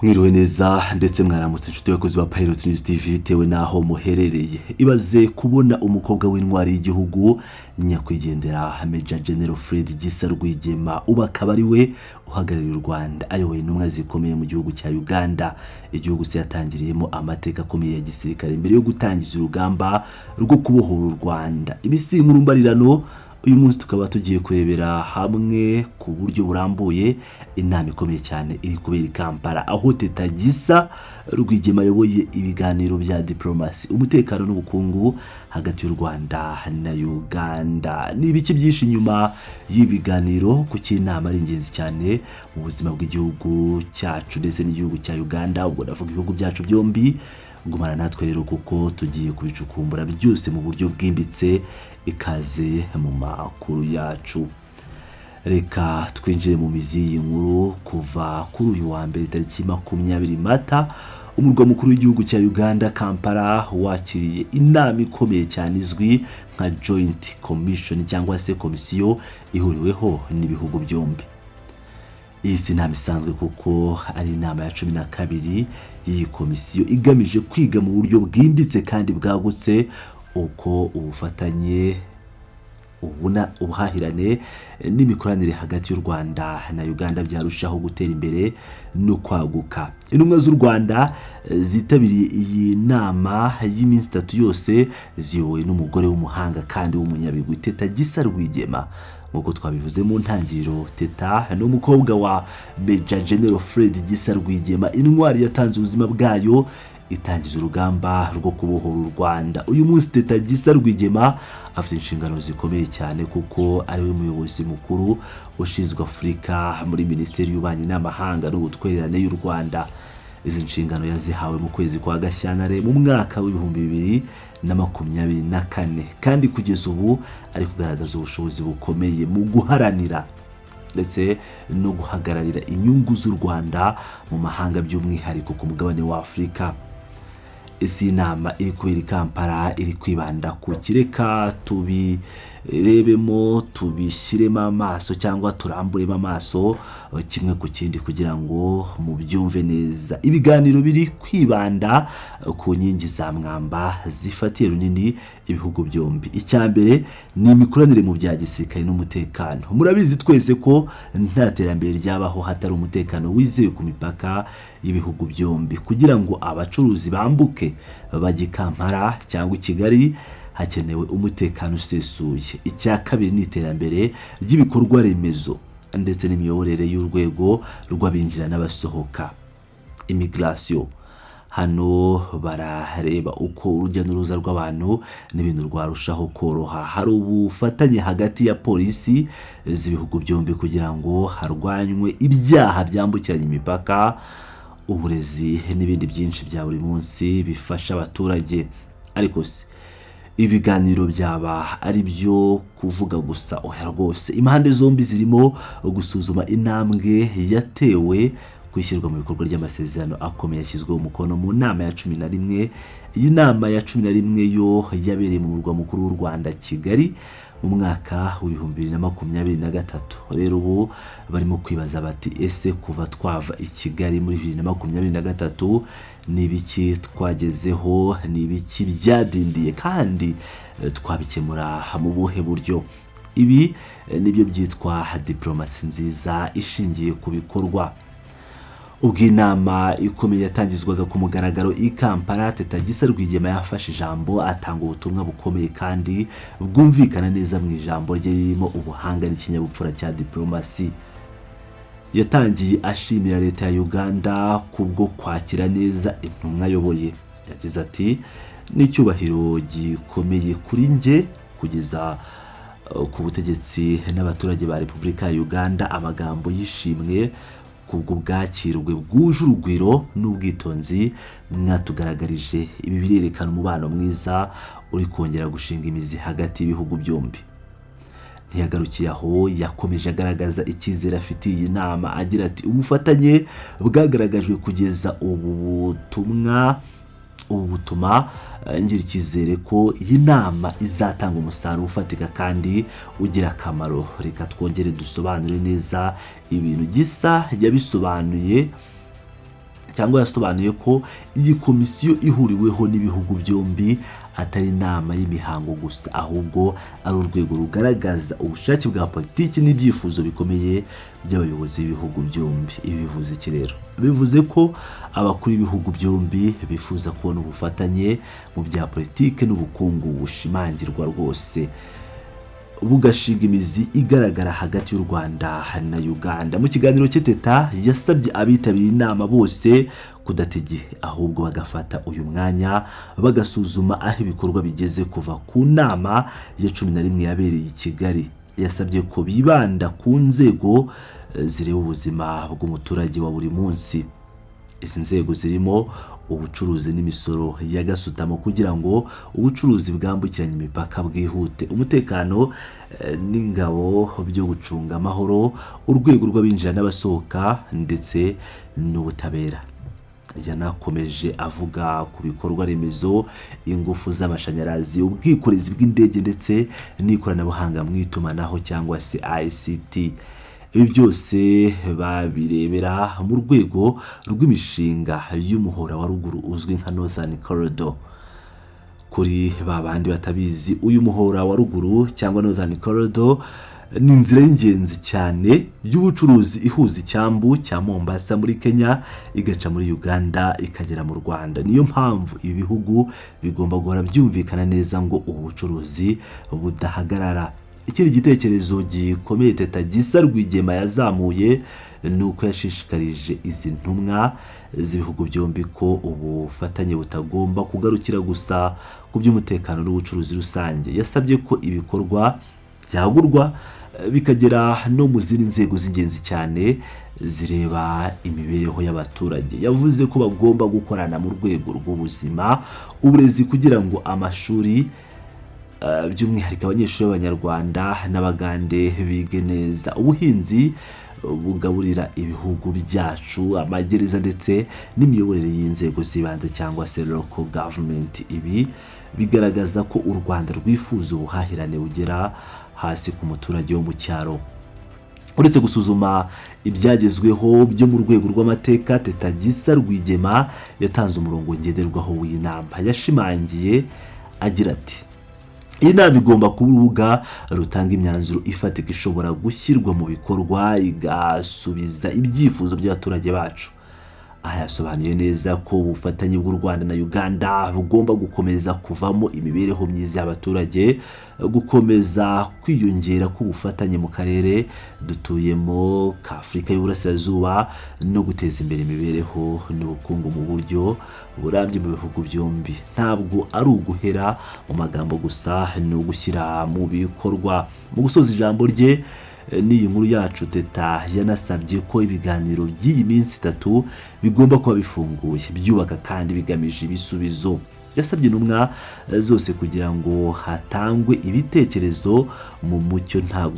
Mwiriwe neza ndetse mwaramutse inshuti y'abakozi ba Pilot News TV bitewe naho muherereye. Ibaze kubona umukobwa w'intwari y'igihugu nyakwigendera Major General Gisa Rwigema uba akaba ari we uhagarariye u Rwanda ayoboye intumwa zikomeye mu gihugu cya Uganda. Igihugu se yatangiriyemo amateka akomeye ya gisirikare mbere yo gutangiza urugamba rwo kubohora u Rwanda. Ibisinkuru mbarirano uyu munsi tukaba tugiye kurebera hamwe ku buryo burambuye inama ikomeye cyane iri kubera i Kampala aho Teta Gisa Rwigema yayoboye ibiganiro bya diplomasi, umutekano n'ubukungu hagati y'u Rwanda na Uganda. Ni ibiki byinshi nyuma y'ibiganiro ku cy'inama ari ingenzi cyane mu buzima bw'igihugu cyacu ndetse n'igihugu cya Uganda, ubwo ndavuga ibihugu byacu byombi. Gumana natwe rero kuko tugiye kubicukumbura byose mu buryo bwimbitse. Ikaze mu makuru yacu. Reka twinjire mu mizi y'inkuru. Kuva kuri uyu wa mbere tariki 20 Mata umurwa mukuru w'igihugu cya Uganda Kampala wakiriye inama ikomeye cyane izwi nka Joint Commission cyangwa se komisiyo ihuriweho n'ibihugu byombi. Iyi si inama isanzwe kuko ari inama ya 12 y'iyi komisiyo igamije kwiga mu buryo bwimbitse kandi bwagutse uko ubufatanye ubuhahirane n'imikoranire hagati y'u Rwanda na Uganda byarushaho gutera imbere no kwaguka. Intumwa z'u Rwanda zitabiriye iyi nama y'iminsi 3 yose ziyobowe n'umugore w'umuhanga kandi w'umunyabigwi Teta Gisa Rwigema. Nk'uko twabivuze mu ntangiriro, Teta n'umukobwa wa Major General Gisa Rwigema, intwari yatanze ubuzima bwayo itangiza urugamba rwo kubohora u Rwanda. Uyu munsi Teta Gisa Rwigema afite inshingano zikomeye cyane kuko ari we muyobozi mukuru ushinzwe Afurika muri Minisiteri y'Ububanyi n'Amahanga n'Ubutwererane y'u Rwanda. Izi nshingano yazihawe mu kwezi kwa Gashyantare mu mwaka w'2024 kandi kugeza ubu ari kugaragaza ubushobozi bukomeye mu guharanira ndetse no guhagararira inyungu z'u Rwanda mu mahanga by'umwihariko ku mugabane wa Afurika. Isi nama iri kubera i Kampala iri kwibanda ku kireka tubirebemo tubishyiremo amaso cyangwa turamburemo amaso kimwe ku kindi kugira ngo mubyumve neza. Ibiganiro biri kwibanda ku nkingi za mwamba zifatiye runini ibihugu byombi. Icyambere ni imikoranire mu bya gisirikare n'umutekano. Murabizi twese ko nta terambere ryabaho hatari umutekano wizewe ku mipaka y'ibihugu byombi. Kugira ngo abacuruzi bambuke bajye Kampala cyangwa i Kigali hakenewe umutekano usesuye. Icya kabiri ni iterambere ry'ibikorwa remezo ndetse n'imiyoborere y'urwego rw'abinjira n'abasohoka, immigration. Hano barareba uko urujya n'uruza rw'abantu n'ibintu rwarushaho koroha. Hari ubufatanye hagati ya polisi z'ibihugu byombi kugira ngo harwanywe ibyaha byambukiranya imipaka, uburezi n'ibindi byinshi bya buri munsi bifasha abaturage. Ariko se ibiganiro byaba ari byo kuvuga gusa? Oya rwose. Impande zombi zirimo gusuzuma intambwe yatewe kwishyirwa mu bikorwa ry'amasezerano akomeye yashyizweho umukono mu nama ya 11. Iyi nama ya 11 yo yabereye mu murwa mukuru w'u Rwanda Kigali mu mwaka w'2023. Rero ubu barimo kwibaza bati ese kuva twava i Kigali muri 2023 ni ibiki twagezeho, ni ibiki byadindiye kandi twabikemura mu buhe buryo? Ibi nibyo byitwa diplomasi nziza ishingiye ku bikorwa. Ubwo inama ikomeye yatangizwaga ku mugaragaro i Kampala, Teta Gisa Rwigema yafashe ijambo atanga ubutumwa bukomeye kandi bwumvikana neza mu ijambo rye ririmo ubuhanga n'ikinyabupfura cya diplomasi. Yatangiye ashimira leta ya Uganda kubwo kwakira neza intumwa ayoboye. Yagize ati n'icyubahiro gikomeye kuri nge kugeza ku butegetsi n'abaturage ba Repubulika ya Uganda amagambo yishimwe kubwo bwakirwe bwuje urugwiro n'ubwitonzi mwatugaragarije. Ibi birerekana umubano mwiza uri kongera gushinga imizi hagati y'ibihugu byombi. Ntiyagarukiye aho, yakomeje agaragaza icyizere afitiye iyi nama agira ati ubufatanye bwagaragajwe kugeza ubu butuma ngira icyizere ko iyi nama izatanga umusaruro ufatika kandi ugira akamaro. Reka twongere dusobanure neza ibintu Gisa yabisobanuye cyangwa yasobanuye ko iyi komisiyo ihuriweho n'ibihugu byombi atari inama y'imihango gusa, ahubwo ari urwego rugaragaza ubushake bwa politiki n'ibyifuzo bikomeye by'abayobozi b'ibihugu byombi. Ibi bivuze iki rero? Bivuze ko abakuru b'ibihugu byombi bifuza kubona ubufatanye mu bya politiki n'ubukungu bushimangirwa rwose, bugashinga imizi igaragara hagati y'u Rwanda na Uganda. Mu kiganiro cye Teta yasabye abitabiriye inama bose kudata igihe, ahubwo bagafata uyu mwanya bagasuzuma aho ibikorwa bigeze kuva ku nama ya 11 yabereye i Kigali. Yasabye ko bibanda ku nzego zireba ubuzima bw'umuturage wa buri munsi. Izi nzego zirimo ubucuruzi n'imisoro y'agasutamo kugira ngo ubucuruzi bwambukiranya imipaka bwihute, umutekano n'ingabo byo gucunga amahoro, urwego rw'abinjira n'abasohoka ndetse n'ubutabera. Yanakomeje avuga ku bikorwa remezo, ingufu z'amashanyarazi, ubwikorezi bw'indege ndetse n'ikoranabuhanga mu itumanaho cyangwa se ICT. Ibi byose babirebera mu rwego rw'imishinga y'umuhora wa ruguru uzwi nka Northern Corridor. Kuri babandi batabizi, uyu muhora wa ruguru cyangwa Northern Corridor ni inzira y'ingenzi cyane y'ubucuruzi ihuza icyambu cya Mombasa muri Kenya igaca muri Uganda ikagera mu Rwanda. Niyo mpamvu ibi bihugu bigomba guhora byumvikana neza ngo ubu bucuruzi budahagarara. Ikindi gitekerezo gikomeye Teta Gisa Rwigema yazamuye nuko yashishikarije izi ntumwa z'ibihugu byombi ko ubufatanye butagomba kugarukira gusa ku by'umutekano n'ubucuruzi rusange. Yasabye ko ibikorwa byagurwa bikagera no mu zindi nzego z'ingenzi cyane zireba imibereho y'abaturage. Yavuze ko bagomba gukorana mu rwego rw'ubuzima, uburezi kugira ngo amashuri by'umwihariko abanyeshuri b'Abanyarwanda n'Abagande bige neza, ubuhinzi bugaburira ibihugu byacu, amagereza ndetse n'imiyoborere y'inzego z'ibanze cyangwa se local government. Ibi bigaragaza ko u Rwanda rwifuza ubuhahirane bugera hasi ku muturage wo mu cyaro. Uretse gusuzuma ibyagezweho byo mu rwego rw'amateka, Teta Gisa Rwigema yatanze umurongo ngenderwaho w'inama. Yashimangiye agira ati: iyi nama igomba kuba urubuga rutanga imyanzuro ifatika ishobora gushyirwa mu bikorwa igasubiza ibyifuzo by'abaturage bacu. Aha yasobanuye neza ko ubufatanye bw'u Rwanda na Uganda bugomba gukomeza kuvamo imibereho myiza y'abaturage, gukomeza kwiyongera k'ubufatanye mu karere dutuyemo ka Afurika y'Uburasirazuba no guteza imbere imibereho n'ubukungu mu buryo burambye mu bihugu byombi. Ntabwo ari uguhera mu magambo gusa, ni ugushyira mu bikorwa. Mu gusoza ijambo rye n'iyi nkuru yacu, Teta yanasabye ko ibiganiro by'iyi minsi 3 bigomba kuba bifunguye, byubaka kandi bigamije ibisubizo. Yasabye intumwa zose kugira ngo hatangwe ibitekerezo mu mucyo nta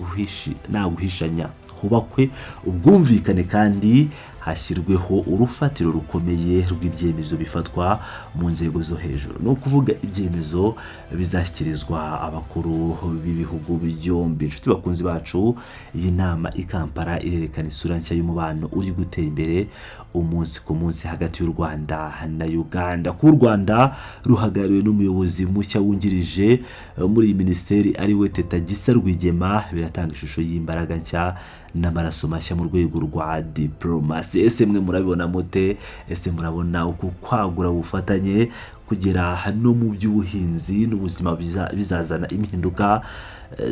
guhishanya, hubakwe ubwumvikane kandi hashyirweho urufatiro rukomeye rw'ibyemezo bifatwa mu nzego zo hejuru. No kuvuga ibyemezo bizashyikirizwa abakuru b'ibihugu byombi. Inshuti bakunzi bacu, iyi nama i Kampala irerekana isura nshya y'umubano uri gutera imbere umunsi ku munsi hagati y'u Rwanda na Uganda. Ku Rwanda ruhagarariwe n'umuyobozi mushya wungirije muri iyi minisiteri ari we Teta Gisa Rwigema, biratanga ishusho y'imbaraga nshya n'amaraso mashya mu rwego rwa diplomasi. Ese mwe murabibona mute? Ese murabona uko kwagura ubufatanye kugera hano mu by'ubuhinzi n'ubuzima bizazana impinduka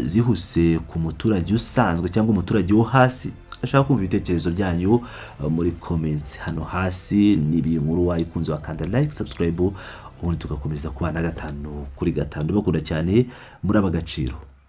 zihuse ku muturage usanzwe cyangwa umuturage wo hasi? Ashaka kumva ibitekerezo byanyu muri comments hano hasi. Nibi nkuru wayikunze wakanda like, subscribe, ubundi tugakomeza kubana 5 kuri 5. Bakunda cyane muri abagaciro.